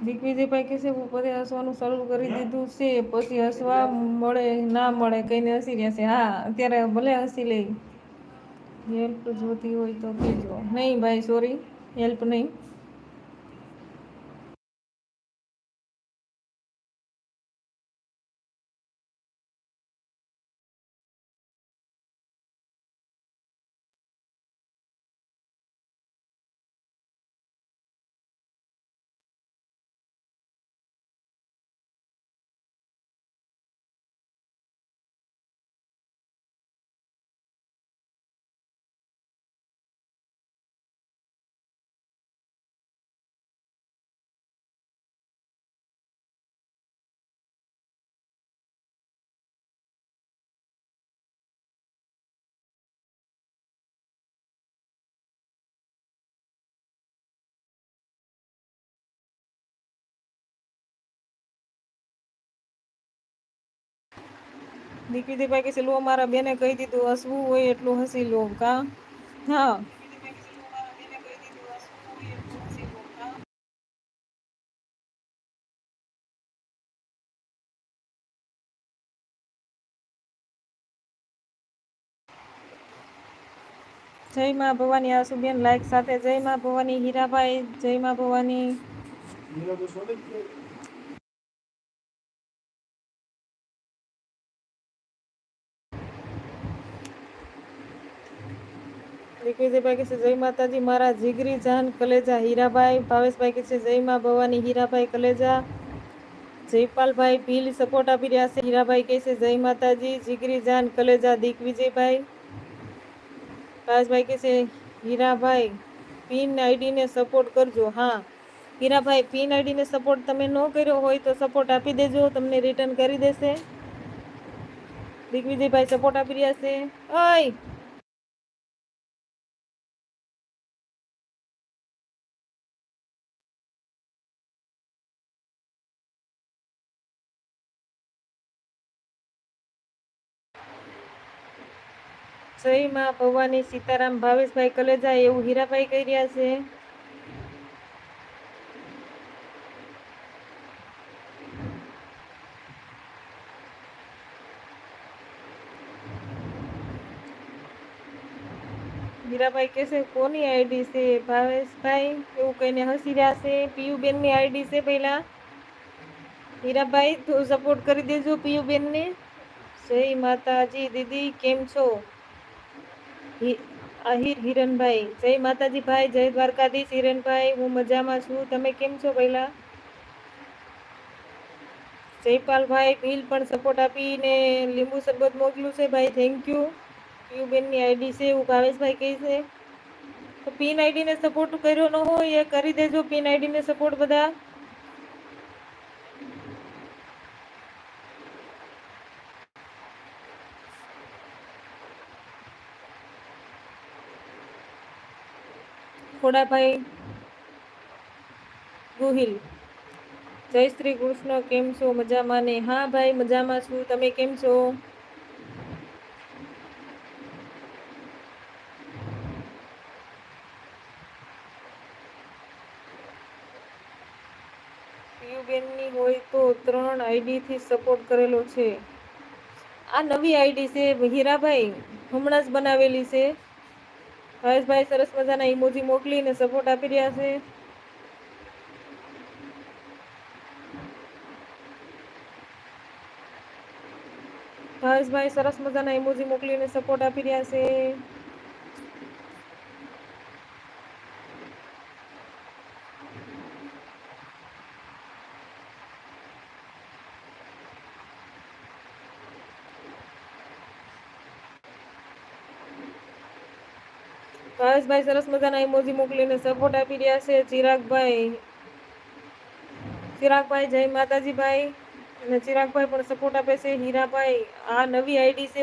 દિગ્વિજયભાઈ કહેશે પોતે હસવાનું શરૂ કરી દીધું છે, પછી હસવા મળે ના મળે કઈને હસી રહેશે. હા અત્યારે ભલે હસી લે. હેલ્પ જોતી હોય તો કહેજો. નહીં ભાઈ સોરી, હેલ્પ નહીં. દિગ્વિજયભાઈ કહેશે લો મારા બેને કહી દીધું હસવું હોય એટલું હસી લો. કા હા જય માં ભવાની આશુબેન લાઈક સાથે જય માં ભવાની હીરાભાઈ જય માં ભવાની. દિગ્વિજયભાઈ કહેશે જય માતાજી મારા જીગરી જાન કલેજા હીરાભાઈ. ભાવેશભાઈ કહેશે જય માં ભવાની હીરાભાઈ કલેજા. જયપાલભાઈ ભીલ સપોર્ટ આપી રહ્યા છે. હીરાભાઈ કહેશે જય માતાજી જીગરી જાન કલેજા દિગ્વિજયભાઈ. ભાવેશભાઈ કહેશે હીરાભાઈ પિન આઈડીને સપોર્ટ કરજો. હા હીરાભાઈ પિન આઈડીને સપોર્ટ તમે ન કર્યો હોય તો સપોર્ટ આપી દેજો, તમને રિટર્ન કરી દેશે. દિગ્વિજયભાઈ સપોર્ટ આપી રહ્યા છે. ઓય જય માં ભવાની સીતારામ ભાવેશભાઈ કલેજા એવું હીરાભાઈ કહી રહ્યા છે. હીરાભાઈ કહેશે કોની આઈડી છે ભાવેશભાઈ એવું કહીને હસી રહ્યા છે. પીયુબેનની આઈડી છે. પહેલા હીરાભાઈ તો સપોર્ટ કરી દેજો પીયુબેનને. જય માતાજી દીદી કેમ છો? આહિર હિરણભાઈ જય માતાજી ભાઈ. જય દ્વારકાધીશ હિરણભાઈ હું મજામાં છું, તમે કેમ છો? પહેલા જયપાલભાઈ ભીલ પણ સપોર્ટ આપીને લીંબુ શરબત મોકલ્યું છે ભાઈ, થેન્ક યુ. પીયુબેનની આઈડી છે એવું ભાવેશભાઈ કહે છે. તો પિન આઈડીને સપોર્ટ કર્યો ન હોય એ કરી દેજો. પિન આઈડીને સપોર્ટ બધા. ખોડાભાઈ ગોહિલ જય શ્રી કૃષ્ણ કેમ છો? મજામાં ને? હા ભાઈ મજામાં છું, તમે કેમ છો? પીયુબેનની હોય તો 3 આઈડીથી સપોર્ટ કરેલો છે. આ નવી આઈડી છે હીરાભાઈ, હમણાં જ બનાવેલી છે. ભાવેશભાઈ સરસ મજાના ઇમોજી મોકલીને સપોર્ટ આપી રહ્યા છે. ભાવેશભાઈ સરસ મજાના ઇમોજી મોકલીને સપોર્ટ આપી રહ્યા છે. ભાવેશભાઈ સરસ મજાના ઇમોજી મોકલીને સપોર્ટ આપી રહ્યા છે. ચિરાગભાઈ જય માતાજી ભાઈ. અને ચિરાગભાઈ પણ સપોર્ટ આપે છે. હીરાભાઈ આ નવી આઈડી છે